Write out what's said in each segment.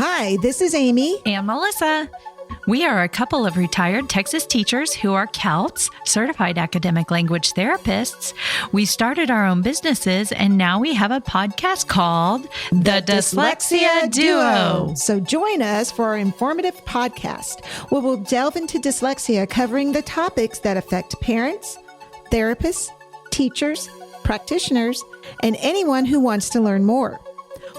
Hi, this is Amy and Melissa. We are a couple of retired Texas teachers who are CALTs, Certified Academic Language Therapists. We started our own businesses, and now we have a podcast called The Dyslexia Duo. So join us for our informative podcast, where we'll delve into dyslexia, covering the topics that affect parents, therapists, teachers, practitioners, and anyone who wants to learn more.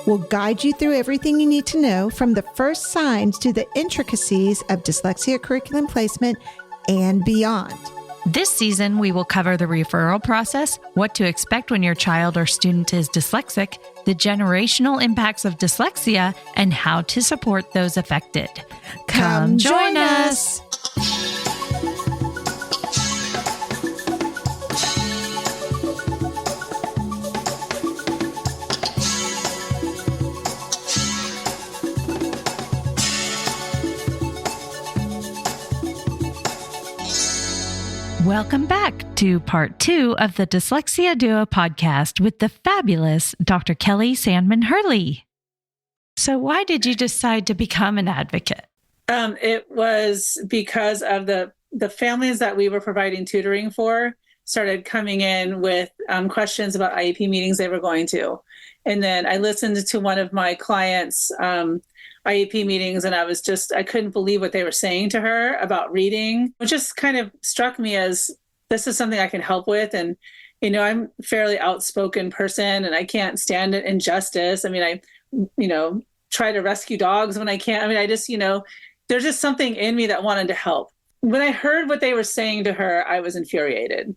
We'll guide you through everything you need to know, from the first signs to the intricacies of dyslexia curriculum placement and beyond. This season, we will cover the referral process, what to expect when your child or student is dyslexic, the generational impacts of dyslexia, and how to support those affected. Come join us. Welcome back to part 2 of the Dyslexia Duo podcast with the fabulous Dr. Kelli Sandman-Hurley. So why did you decide to become an advocate? It was because of the families that we were providing tutoring for started coming in with questions about IEP meetings they were going to. And then I listened to one of my clients' IEP meetings, and I couldn't believe what they were saying to her about reading. It just kind of struck me as, this is something I can help with. And, I'm a fairly outspoken person, and I can't stand injustice. I try to rescue dogs when I can. There's just something in me that wanted to help. When I heard what they were saying to her, I was infuriated.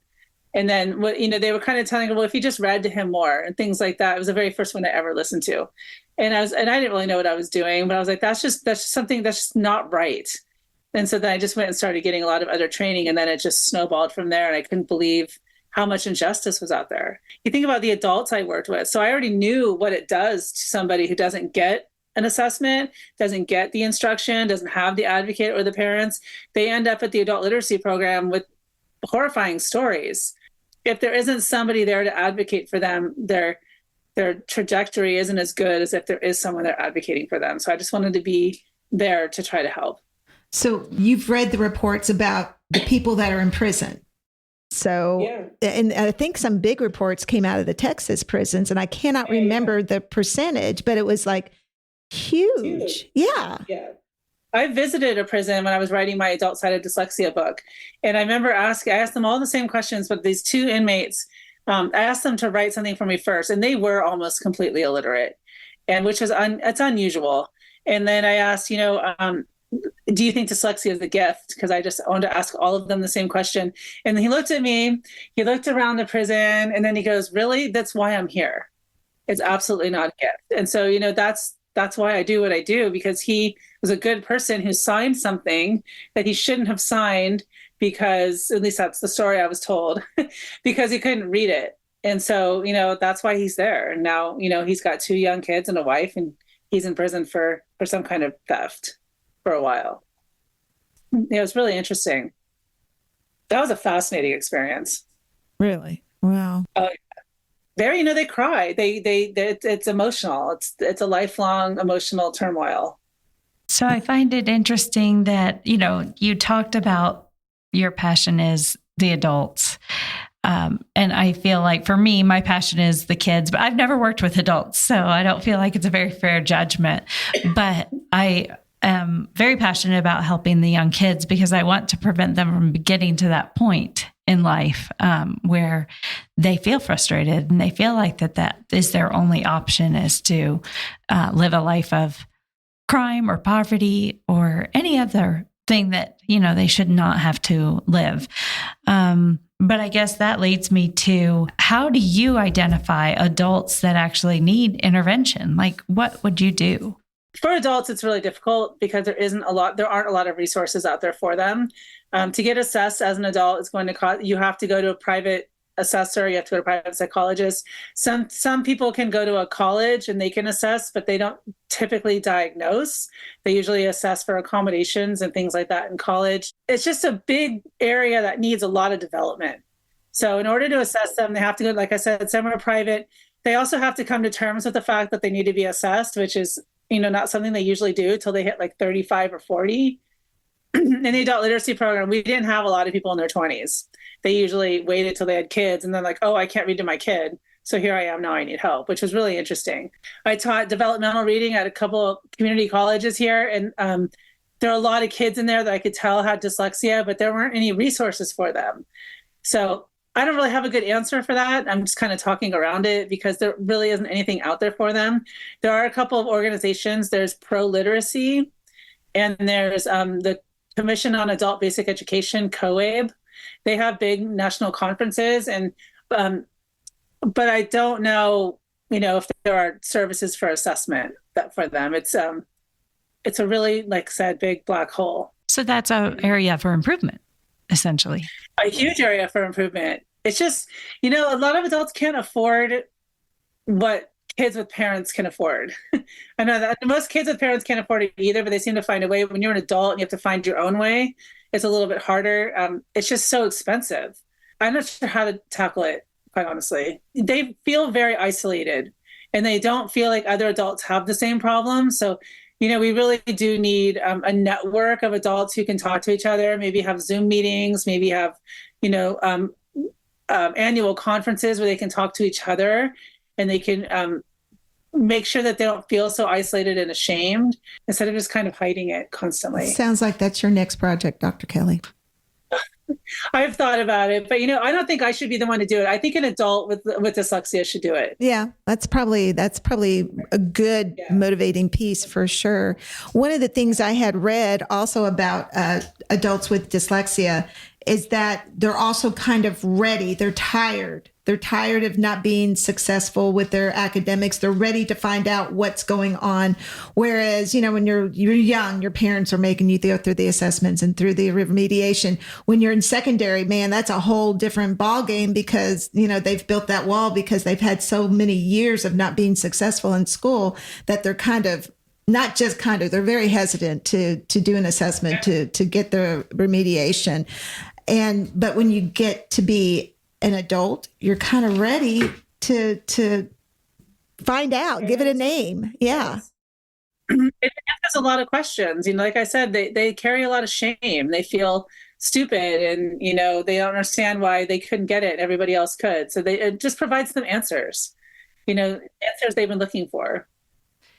And then they were kind of telling her, well, if you just read to him more and things like that. It was the very first one I ever listened to. And I didn't really know what I was doing, but I was like, that's just something that's just not right. And so then I just went and started getting a lot of other training, and then it just snowballed from there. And I couldn't believe how much injustice was out there. You think about the adults I worked with. So I already knew what it does to somebody who doesn't get an assessment, doesn't get the instruction, doesn't have the advocate or the parents. They end up at the adult literacy program with horrifying stories. If there isn't somebody there to advocate for them, their trajectory isn't as good as if there is someone there advocating for them. So I just wanted to be there to try to help. So you've read the reports about the people that are in prison. So, yeah. And I think some big reports came out of the Texas prisons, and I cannot remember the percentage, but it was like huge. Yeah. I visited a prison when I was writing my adult-sided dyslexia book. And I remember I asked them all the same questions, but these two inmates, I asked them to write something for me first, and they were almost completely illiterate, and which is it's unusual. And then I asked, do you think dyslexia is a gift? Because I just wanted to ask all of them the same question. And he looked at me, he looked around the prison, and then he goes, really? That's why I'm here. It's absolutely not a gift. And so, that's why I do what I do, because he was a good person who signed something that he shouldn't have signed, because, at least that's the story I was told, because he couldn't read it. And so, that's why he's there. And now, he's got 2 young kids and a wife, and he's in prison for some kind of theft for a while. It was really interesting. That was a fascinating experience. Really? Wow. There, they cry. It's emotional. It's a lifelong emotional turmoil. So I find it interesting that, you talked about your passion is the adults. And I feel like for me, my passion is the kids, but I've never worked with adults, so I don't feel like it's a very fair judgment. But I am very passionate about helping the young kids, because I want to prevent them from getting to that point in life where they feel frustrated and they feel like that is their only option, is to live a life of crime or poverty or any other thing that, they should not have to live. But I guess that leads me to, how do you identify adults that actually need intervention? Like, what would you do? For adults, it's really difficult because there aren't a lot of resources out there for them. To get assessed as an adult is going to cost, you have to go to a private assessor, you have to go to a private psychologist. Some people can go to a college and they can assess, but they don't typically diagnose. They usually assess for accommodations and things like that in college. It's just a big area that needs a lot of development. So in order to assess them, they have to go, like I said, somewhere private. They also have to come to terms with the fact that they need to be assessed, which is not something they usually do till they hit like 35 or 40. In the adult literacy program, we didn't have a lot of people in their 20s. They usually waited till they had kids and then like, oh, I can't read to my kid. So here I am now, I need help, which was really interesting. I taught developmental reading at a couple of community colleges here. And there are a lot of kids in there that I could tell had dyslexia, but there weren't any resources for them. So I don't really have a good answer for that. I'm just kind of talking around it because there really isn't anything out there for them. There are a couple of organizations. There's Pro Literacy, and there's the Commission on Adult Basic Education, COABE. They have big national conferences, and but I don't know, if there are services for assessment that for them. It's a really, like I said, big black hole. So that's an area for improvement, essentially. A huge area for improvement. It's just, a lot of adults can't afford what kids with parents can afford. I know that most kids with parents can't afford it either, but they seem to find a way. When you're an adult and you have to find your own way, it's a little bit harder. It's just so expensive. I'm not sure how to tackle it, quite honestly. They feel very isolated and they don't feel like other adults have the same problem. So, we really do need a network of adults who can talk to each other, maybe have Zoom meetings, maybe have, annual conferences where they can talk to each other and they can make sure that they don't feel so isolated and ashamed instead of just kind of hiding it constantly. Sounds like that's your next project, Dr. Kelli. I've thought about it, but I don't think I should be the one to do it. I think an adult with dyslexia should do it. Yeah, that's probably a good motivating piece for sure. One of the things I had read also about adults with dyslexia is that they're also kind of ready. They're tired. They're tired of not being successful with their academics. They're ready to find out what's going on. Whereas, when you're young, your parents are making you go through the assessments and through the remediation. When you're in secondary, man, that's a whole different ballgame because, they've built that wall because they've had so many years of not being successful in school that they're they're very hesitant to do an assessment, to get the remediation. But when you get to be an adult, you're kind of ready to find out, give it a name. Yeah. It answers a lot of questions. Like I said, they carry a lot of shame. They feel stupid and, they don't understand why they couldn't get it. Everybody else could. So it just provides them answers, answers they've been looking for.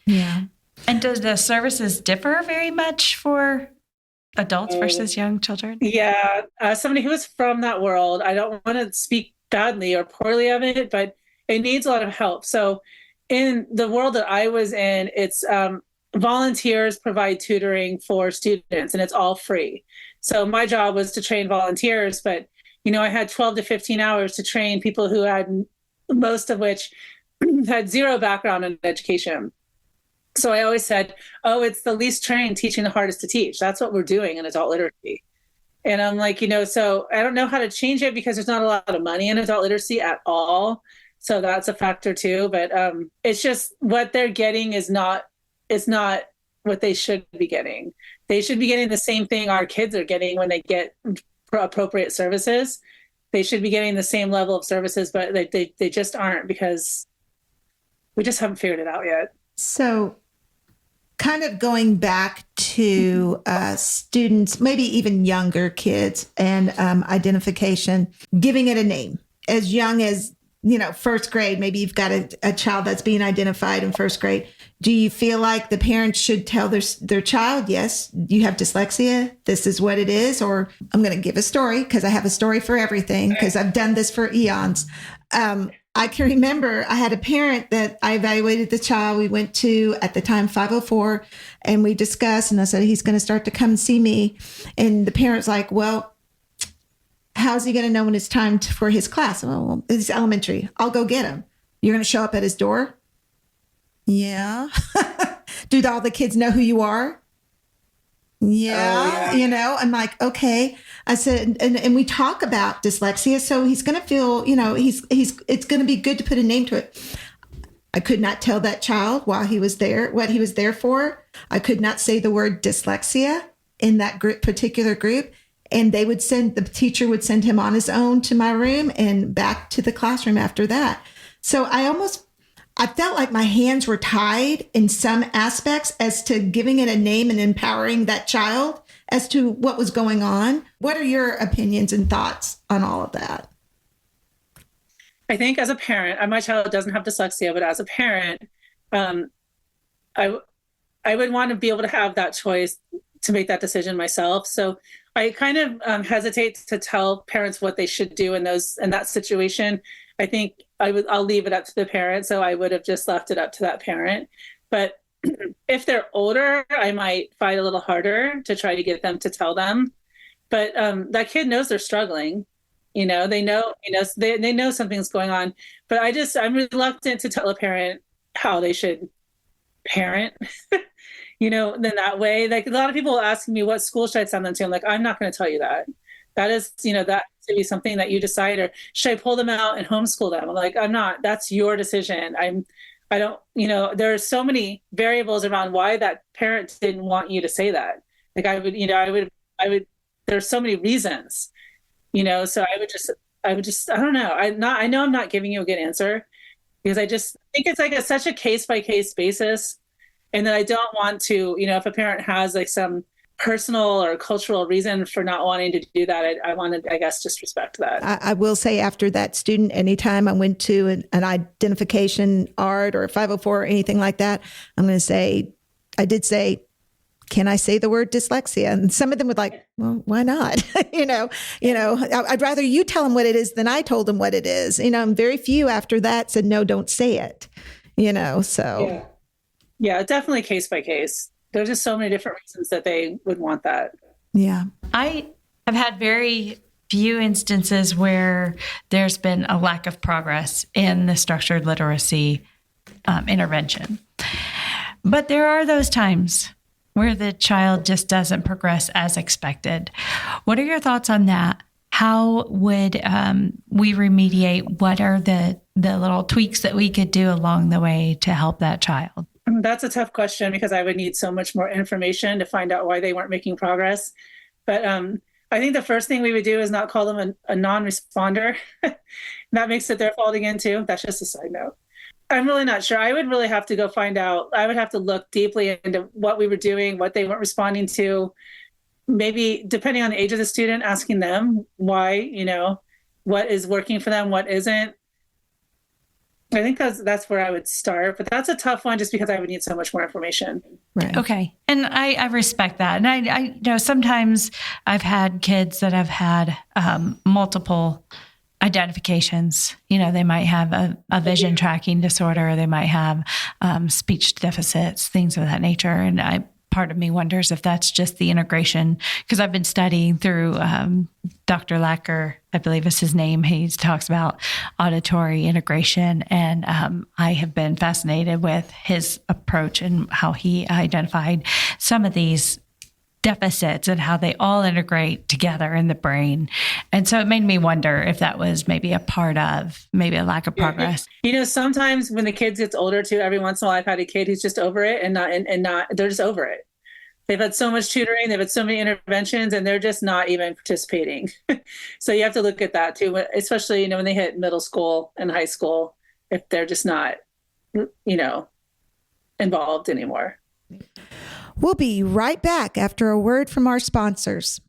Yeah. And do the services differ very much for adults versus young children? Yeah. Somebody who is from that world, I don't want to speak badly or poorly of it, but it needs a lot of help. So in the world that I was in, it's volunteers provide tutoring for students and it's all free. So my job was to train volunteers, but, I had 12 to 15 hours to train people who had most of which had zero background in education. So I always said, it's the least trained teaching the hardest to teach. That's what we're doing in adult literacy. And I'm like, so I don't know how to change it because there's not a lot of money in adult literacy at all. So that's a factor too. But it's just what they're getting is not what they should be getting. They should be getting the same thing our kids are getting when they get appropriate services. They should be getting the same level of services, but they just aren't because we just haven't figured it out yet. So kind of going back to students, maybe even younger kids and identification, giving it a name as young as, first grade. Maybe you've got a child that's being identified in first grade. Do you feel like the parents should tell their child, yes, you have dyslexia, this is what it is? Or I'm going to give a story because I have a story for everything because I've done this for eons. I can remember I had a parent that I evaluated the child. We went to, at the time, 504, and we discussed, and I said, he's going to start to come see me. And the parent's like, well, how's he going to know when it's time for his class? Well, it's elementary. I'll go get him. You're going to show up at his door? Yeah. Do all the kids know who you are? Yeah. I'm like, okay. I said, and we talk about dyslexia. So he's going to feel, it's going to be good to put a name to it. I could not tell that child while he was there, what he was there for. I could not say the word dyslexia in that particular group. And the teacher would send him on his own to my room and back to the classroom after that. So I felt like my hands were tied in some aspects as to giving it a name and empowering that child as to what was going on. What are your opinions and thoughts on all of that? I think as a parent, my child doesn't have dyslexia, but as a parent, I would want to be able to have that choice to make that decision myself. So I kind of hesitate to tell parents what they should do in that situation. I think I'll leave it up to the parent. So I would have just left it up to that parent. But if they're older, I might fight a little harder to try to get them to tell them. But that kid knows they're struggling. They know, they know something's going on. But I'm reluctant to tell a parent how they should parent, then that way. Like, a lot of people ask me, what school should I send them to? I'm like, I'm not going to tell you that. That is, that to be something that you decide. Or should I pull them out and homeschool them? I'm like, I'm not. That's your decision. I don't, there are so many variables around why that parent didn't want you to say that. Like, I would, there's so many reasons, so I would just, I don't know. I know I'm not giving you a good answer, because I just think it's like such a case by case basis. And then I don't want to, if a parent has like some personal or cultural reason for not wanting to do that, I want to, I guess, just respect that. I will say, after that student, anytime I went to an identification art or a 504 or anything like that, I'm going to say, I did say, can I say the word dyslexia? And some of them would like, well, why not? I'd rather you tell them what it is than I told them what it is. And very few after that said, no, don't say it, so. Yeah, definitely case by case. There's just so many different reasons that they would want that. Yeah. I have had very few instances where there's been a lack of progress in the structured literacy intervention. But there are those times where the child just doesn't progress as expected. What are your thoughts on that? How would we remediate? What are the little tweaks that we could do along the way to help that child? That's a tough question, because I would need so much more information to find out why they weren't making progress. But I think the first thing we would do is not call them a non-responder. That makes it their fault again, too. That's just a side note. I'm really not sure. I would really have to go find out. I would have to look deeply into what we were doing, what they weren't responding to. Maybe, depending on the age of the student, asking them why, what is working for them, what isn't. I think that's where I would start, but that's a tough one, just because I would need so much more information. Right. Okay. And I respect that. And I sometimes I've had kids that have had multiple identifications. They might have a vision tracking disorder. They might have speech deficits, things of that nature. And part of me wonders if that's just the integration, because I've been studying through Dr. Lacker, I believe is his name. He talks about auditory integration, and I have been fascinated with his approach and how he identified some of these deficits and how they all integrate together in the brain. And so it made me wonder if that was maybe a part of maybe a lack of progress. Sometimes when the kids gets older too, every once in a while I've had a kid who's just over it and not, they're just over it. They've had so much tutoring, they've had so many interventions, and they're just not even participating. So you have to look at that too, especially, when they hit middle school and high school, if they're just not, involved anymore. We'll be right back after a word from our sponsors.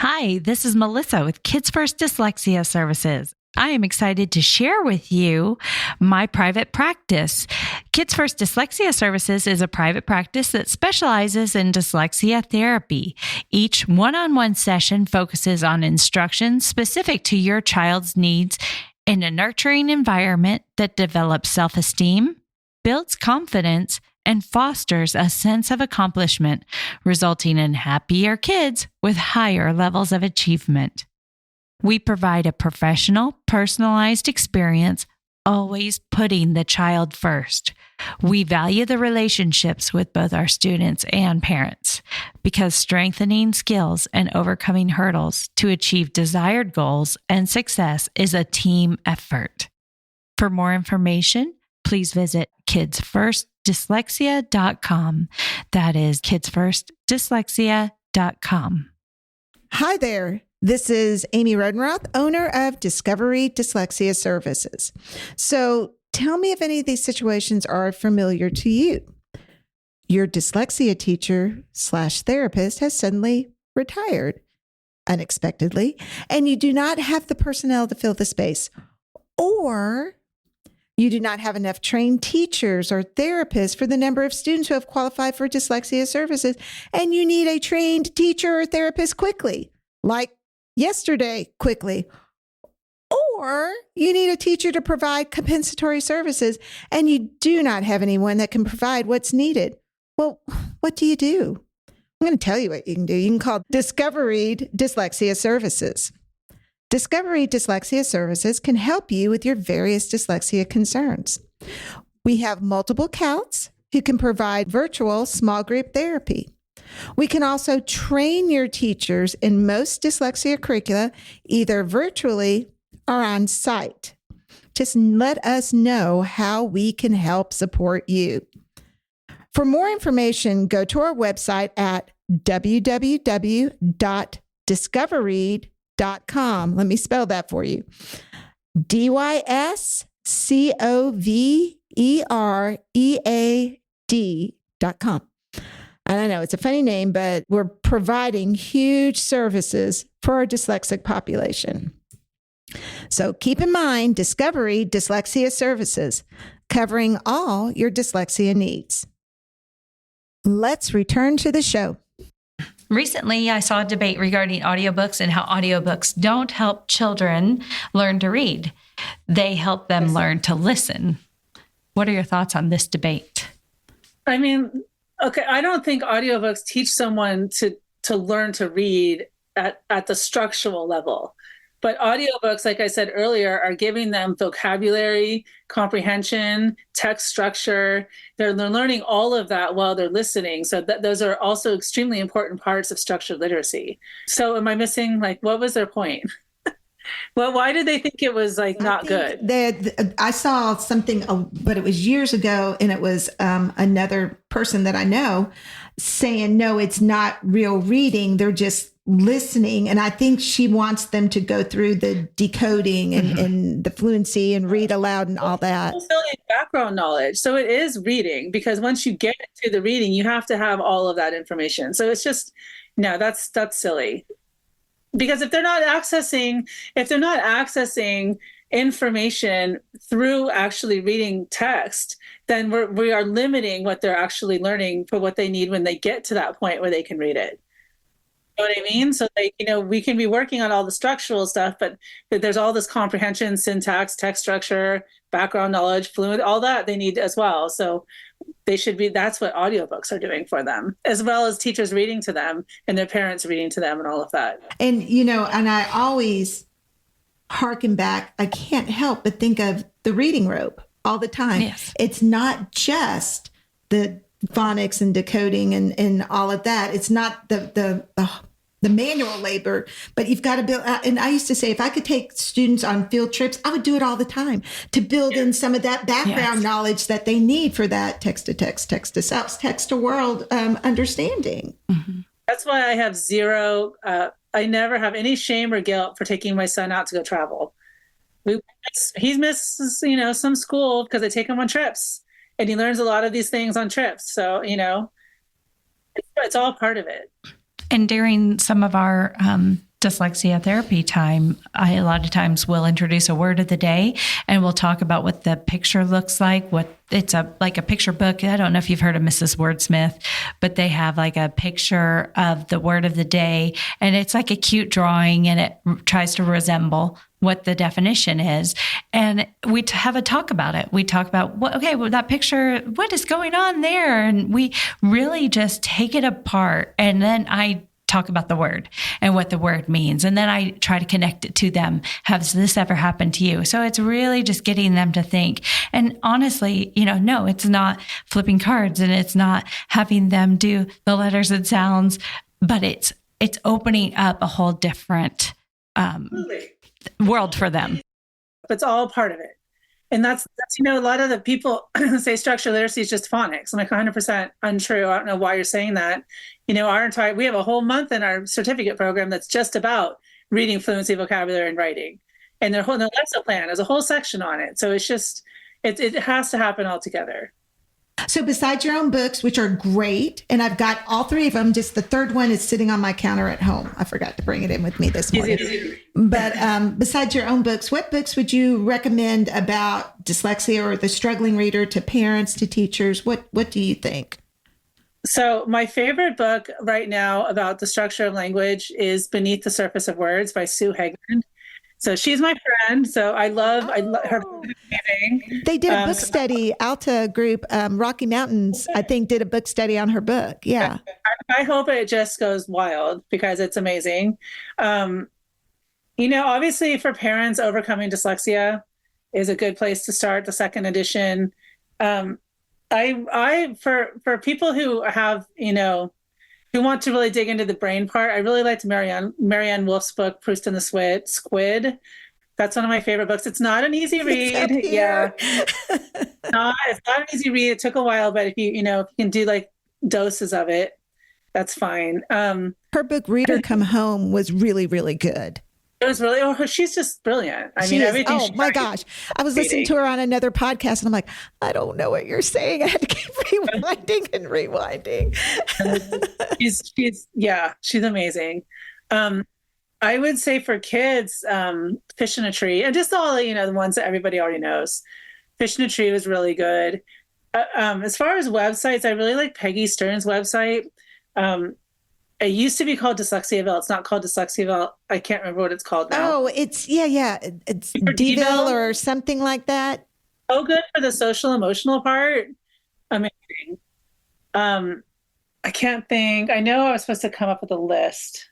Hi, this is Melissa with Kids First Dyslexia Services. I am excited to share with you my private practice. Kids First Dyslexia Services is a private practice that specializes in dyslexia therapy. Each one-on-one session focuses on instruction specific to your child's needs in a nurturing environment that develops self-esteem, builds confidence, and fosters a sense of accomplishment, resulting in happier kids with higher levels of achievement. We provide a professional, personalized experience, always putting the child first. We value the relationships with both our students and parents, because strengthening skills and overcoming hurdles to achieve desired goals and success is a team effort. For more information, please visit kidsfirstdyslexia.com. That is kidsfirstdyslexia.com. Hi there. This is Amy Rodenroth, owner of Discovery Dyslexia Services. So Tell me if any of these situations are familiar to you. Your dyslexia teacher / therapist has suddenly retired unexpectedly, and you do not have the personnel to fill the space, or you do not have enough trained teachers or therapists for the number of students who have qualified for dyslexia services, and you need a trained teacher or therapist quickly, like yesterday, quickly. Or you need a teacher to provide compensatory services, and you do not have anyone that can provide what's needed. Well, what do? I'm going to tell you what you can do. You can call Discovery Dyslexia Services. Discovery Dyslexia Services can help you with your various dyslexia concerns. We have multiple CALTs who can provide virtual small group therapy. We can also train your teachers in most dyslexia curricula, either virtually or on site. Just let us know how we can help support you. For more information, go to our website at www.discovered.com. Let me spell that for you. DYSCOVEREAD.com. And I know it's a funny name, but we're providing huge services for our dyslexic population. So keep in mind, Discovery Dyslexia Services, covering all your dyslexia needs. Let's return to the show. Recently, I saw a debate regarding audiobooks and how audiobooks don't help children learn to read. They help them learn to listen. What are your thoughts on this debate? I mean, okay, I don't think audiobooks teach someone to learn to read at the structural level. But audiobooks, like I said earlier, are giving them vocabulary, comprehension, text structure. They're learning all of that while they're listening. So those are also extremely important parts of structured literacy. So am I missing, what was their point? Well, why did they think it was not good? I saw something, but it was years ago, and it was another person that I know saying, no, it's not real reading. They're just listening. And I think she wants them to go through the decoding and the fluency and read aloud and all that. Background knowledge. So it is reading, because once you get to the reading, you have to have all of that information. So it's just, no, that's silly. Because if they're not accessing information through actually reading text, then we are limiting what they're actually learning for what they need when they get to that point where they can read it. You know what I mean? So we can be working on all the structural stuff, but there's all this comprehension, syntax, text structure, background knowledge, fluent, all that they need as well. So that's what audiobooks are doing for them, as well as teachers reading to them and their parents reading to them and all of that. And, and I always harken back. I can't help but think of the reading rope all the time. Yes. It's not just the phonics and decoding and all of that. It's not the manual labor, but you've got to build. And I used to say, if I could take students on field trips, I would do it all the time to build in some of that background knowledge that they need for that text to text, text to self, text to world understanding. Mm-hmm. That's why I have zero. I never have any shame or guilt for taking my son out to go travel. He misses, some school because I take him on trips, and he learns a lot of these things on trips. So, it's all part of it. And during some of our dyslexia therapy time, I a lot of times will introduce a word of the day, and we'll talk about what the picture looks like. It's like a picture book. I don't know if you've heard of Mrs. Wordsmith, but they have like a picture of the word of the day, and it's like a cute drawing, and it tries to resemble what the definition is. And we have a talk about it. We talk about, that picture, what is going on there? And we really just take it apart. And then I talk about the word and what the word means. And then I try to connect it to them. Has this ever happened to you? So it's really just getting them to think. And honestly, no, it's not flipping cards, and it's not having them do the letters and sounds, but it's opening up a whole different world for them. It's all part of it. And that's a lot of the people say structural literacy is just phonics. I'm like 100% untrue. I don't know why you're saying that. We have a whole month in our certificate program that's just about reading, fluency, vocabulary, and writing. And their lesson plan has a whole section on it. So it's just, it has to happen all together. So besides your own books, which are great, and I've got all three of them, just the third one is sitting on my counter at home. I forgot to bring it in with me this morning. But besides your own books, what books would you recommend about dyslexia or the struggling reader to parents, to teachers? What do you think? So my favorite book right now about the structure of language is Beneath the Surface of Words by Sue Hegman. So she's my friend. So I love her. They did a book study. Alta Group, Rocky Mountains, I think, did a book study on her book. Yeah. I hope it just goes wild because it's amazing. Obviously for parents, Overcoming Dyslexia is a good place to start. The second edition. For people who have, who want to really dig into the brain part, I really liked Marianne Wolf's book, Proust and the Squid. That's one of my favorite books. It's not an easy read. Yeah. It's not an easy read. It took a while, but if you can do like doses of it, that's fine. Her book, Reader Come Home, was really, really good. It was really, she's just brilliant. Everything. Oh my gosh. I was listening to her on another podcast and I'm like, I don't know what you're saying. I had to keep rewinding and rewinding. She's amazing. I would say for kids, Fish in a Tree, and just all, the ones that everybody already knows. Fish in a Tree was really good. As far as websites, I really like Peggy Stern's website. It used to be called Dyslexiaville. It's not called Dyslexiaville. I can't remember what it's called now. Oh, it's It's Deville or something like that. Oh, good for the social emotional part. Amazing. I can't think. I know I was supposed to come up with a list.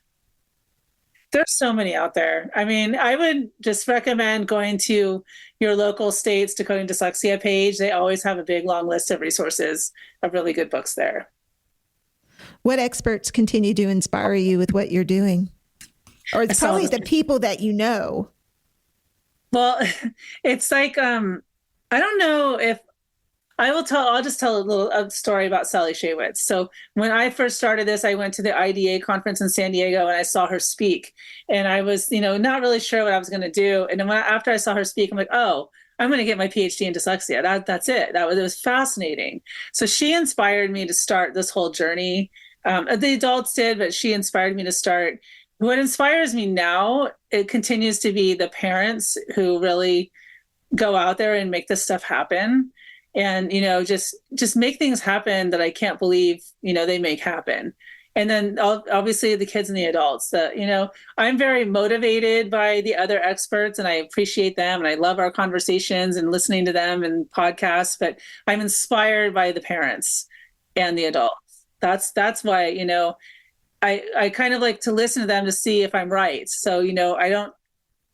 There's so many out there. I would just recommend going to your local state's Decoding Dyslexia page. They always have a big, long list of resources of really good books there. What experts continue to inspire you with what you're doing? Or it's probably the people that you know. Well, it's like, I don't know if I'll just tell a story about Sally Shaywitz. So when I first started this, I went to the IDA conference in San Diego and I saw her speak, and I was, not really sure what I was going to do. And then after I saw her speak, I'm like, oh, I'm going to get my PhD in dyslexia. That's it. It was fascinating. So she inspired me to start this whole journey. The adults did, but she inspired me to start. What inspires me now, it continues to be the parents who really go out there and make this stuff happen. And, just make things happen that I can't believe, they make happen. And then obviously the kids and the adults I'm very motivated by the other experts and I appreciate them. And I love our conversations and listening to them and podcasts, but I'm inspired by the parents and the adults. That's why, I kind of like to listen to them to see if I'm right. So, I don't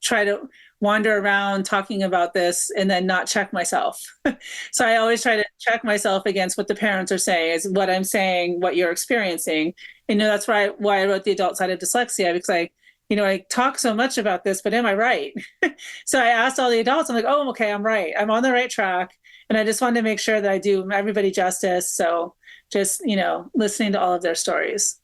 try to wander around talking about this and then not check myself. So I always try to check myself against what the parents are saying, is what I'm saying, what you're experiencing. That's why I wrote The Adult Side of Dyslexia, because I talk so much about this, but am I right? So I asked all the adults, I'm like, oh, okay, I'm right. I'm on the right track. And I just wanted to make sure that I do everybody justice. So just, listening to all of their stories.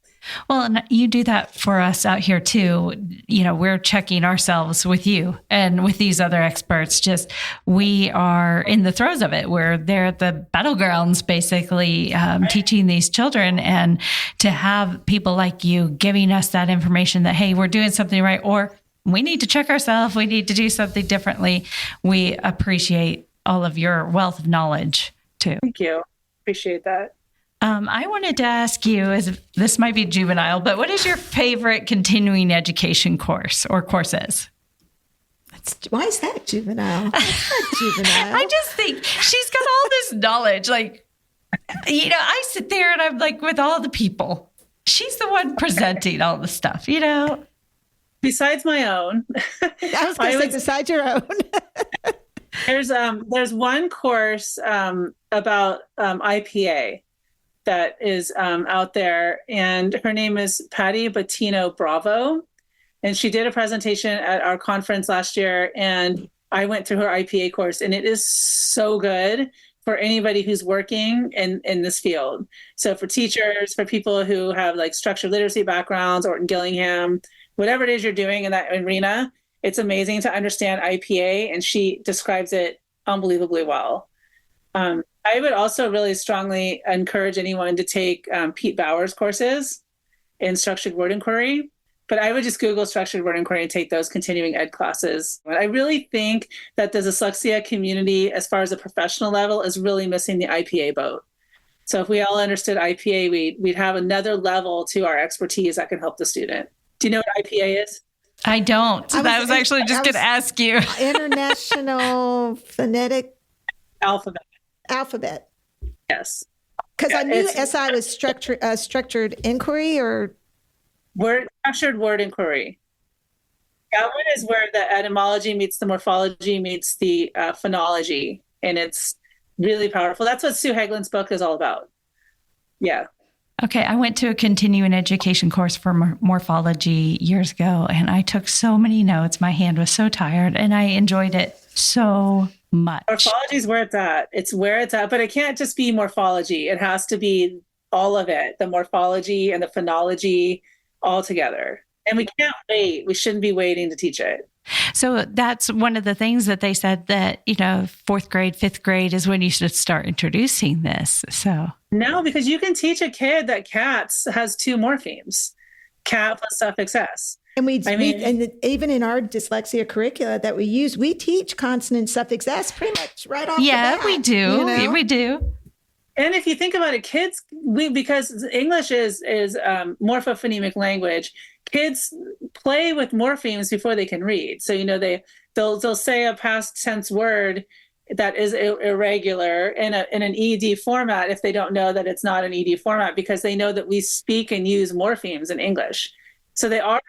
Well, and you do that for us out here too. We're checking ourselves with you and with these other experts. Just, we are in the throes of it. We're there at the battlegrounds, basically, teaching these children, and to have people like you giving us that information that, hey, we're doing something right, or we need to check ourselves. We need to do something differently. We appreciate all of your wealth of knowledge too. Thank you. Appreciate that. I wanted to ask you, this might be juvenile, but what is your favorite continuing education course or courses? Why is that juvenile? That's not juvenile. I just think she's got all this knowledge. Like, I sit there and I'm like with all the people. She's the one presenting all the stuff, Besides my own. I was going to say besides your own. There's one course about IPA that is out there, and her name is Patty Bottino Bravo, and she did a presentation at our conference last year, and I went through her IPA course, and it is so good for anybody who's working in this field. So for teachers, for people who have like structured literacy backgrounds, Orton Gillingham, whatever it is you're doing in that arena, it's amazing to understand IPA, and she describes it unbelievably well. I would also really strongly encourage anyone to take Pete Bauer's courses in structured word inquiry. But I would just Google structured word inquiry and take those continuing ed classes. I really think that the dyslexia community, as far as a professional level, is really missing the IPA boat. So if we all understood IPA, we'd have another level to our expertise that can help the student. Do you know what IPA is? I don't. I was actually just going to ask you. International Phonetic Alphabet. Yes. Because I knew SI was structured inquiry or structured word inquiry. That one is where the etymology meets the morphology meets the phonology, and it's really powerful. That's what Sue Hagelin's book is all about. Yeah. Okay, I went to a continuing education course for morphology years ago, and I took so many notes. My hand was so tired, and I enjoyed it so much. Morphology is where it's at. It's where it's at, but it can't just be morphology. It has to be all of it, the morphology and the phonology all together. And we can't wait. We shouldn't be waiting to teach it. So that's one of the things that they said that, fourth grade, fifth grade is when you should start introducing this. So no, because you can teach a kid that cats has 2 morphemes, cat plus suffix S. And and even in our dyslexia curricula that we use, we teach consonant suffix S pretty much right off the bat. Yeah, we do. We do. And if you think about it, kids, because English is morphophonemic language, kids play with morphemes before they can read. So, they'll say a past tense word that is irregular in an ED format if they don't know that it's not an ED format, because they know that we speak and use morphemes in English. So they already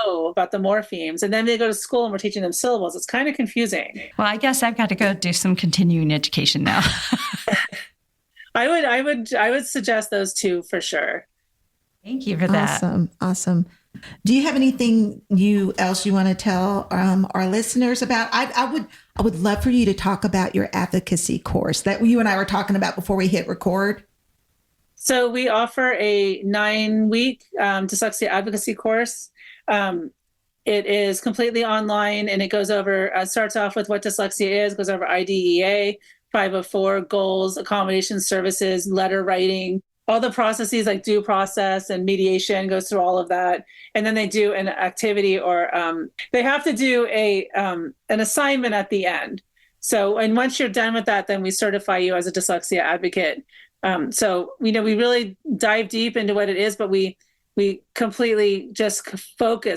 know about the morphemes, and then they go to school and we're teaching them syllables. It's kind of confusing. Well, I guess I've got to go do some continuing education now. I would suggest those 2 for sure. Thank you for that. Awesome. Do you have anything else you want to tell our listeners about? I would love for you to talk about your advocacy course that you and I were talking about before we hit record. So we offer a 9-week dyslexia advocacy course. It is completely online, and it goes over, starts off with what dyslexia is, goes over IDEA, 504, goals, accommodation services, letter writing, all the processes like due process and mediation, goes through all of that. And then they do an activity, or they have to do an assignment at the end. So, and once you're done with that, then we certify you as a dyslexia advocate. So, we really dive deep into what it is, but we completely just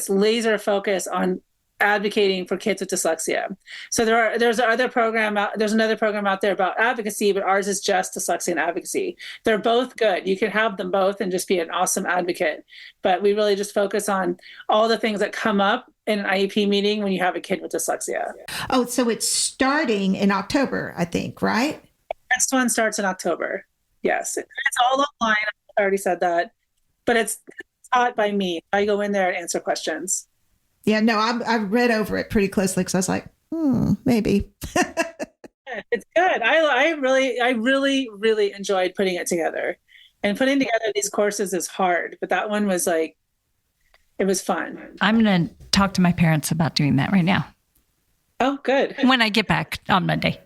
laser focus on advocating for kids with dyslexia. So there's another program out there about advocacy, but ours is just dyslexia and advocacy. They're both good. You can have them both and just be an awesome advocate. But we really just focus on all the things that come up in an IEP meeting when you have a kid with dyslexia. Oh, so it's starting in October, I think, right? Next one starts in October. Yes. It's all online. I already said that. But it's taught by me. I go in there and answer questions. Yeah, no, I read over it pretty closely because I was like, maybe. It's good. I really enjoyed putting it together. And putting together these courses is hard, but that one was it was fun. I'm going to talk to my parents about doing that right now. Oh, good. When I get back on Monday.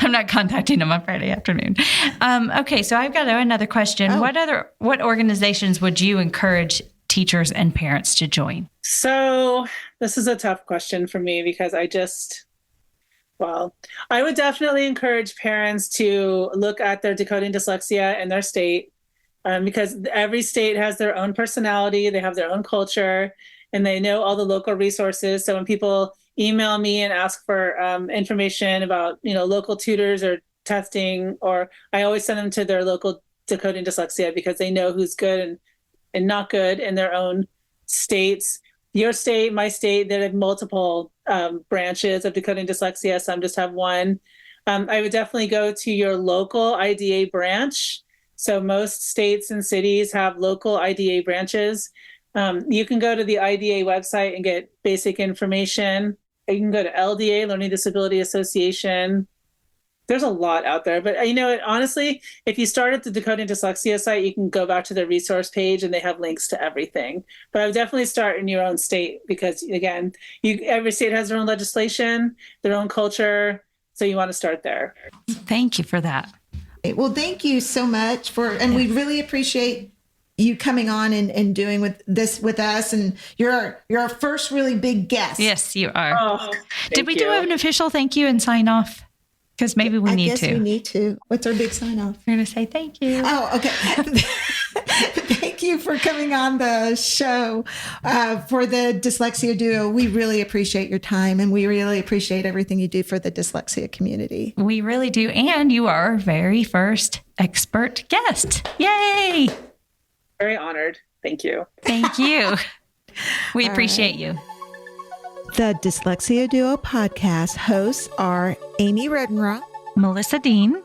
I'm not contacting them on Friday afternoon. Okay, so I've got another question. Oh. What organizations would you encourage teachers and parents to join? So this is a tough question for me because I would definitely encourage parents to look at their decoding dyslexia in their state, because every state has their own personality, they have their own culture, and they know all the local resources. So when people email me and ask for information about, local tutors or testing, or I always send them to their local decoding dyslexia because they know who's good and not good in their own states. Your state, my state, they have multiple branches of decoding dyslexia. Some just have one. I would definitely go to your local IDA branch. So most states and cities have local IDA branches. You can go to the IDA website and get basic information. You can go to LDA, Learning Disability Association. There's a lot out there, but honestly, if you start at the Decoding Dyslexia site, you can go back to the resource page and they have links to everything. But I would definitely start in your own state because, again, every state has their own legislation, their own culture. So you want to start there. Thank you for that. Well, thank you so much and we really appreciate you coming on and doing this with us. And you're our first really big guest. Yes, you are. Oh, Did we do an official thank you and sign off? Because maybe we need to. I guess we need to. What's our big sign off? We're going to say thank you. Oh, okay. Thank you for coming on the show for the Dyslexia Duo. We really appreciate your time, and we really appreciate everything you do for the dyslexia community. We really do. And you are our very first expert guest. Yay! Very honored. Thank you. Thank you. We appreciate you. The Dyslexia Duo podcast hosts are Amy Rodenroth. Melissa Dean.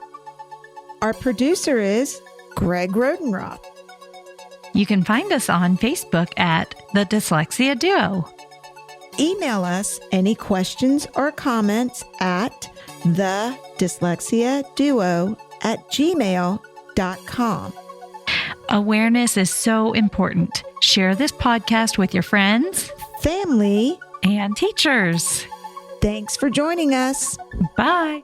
Our producer is Greg Rodenroth. You can find us on Facebook at The Dyslexia Duo. Email us any questions or comments at thedyslexiaduo@gmail.com. Awareness is so important. Share this podcast with your friends, family, and teachers. Thanks for joining us. Bye.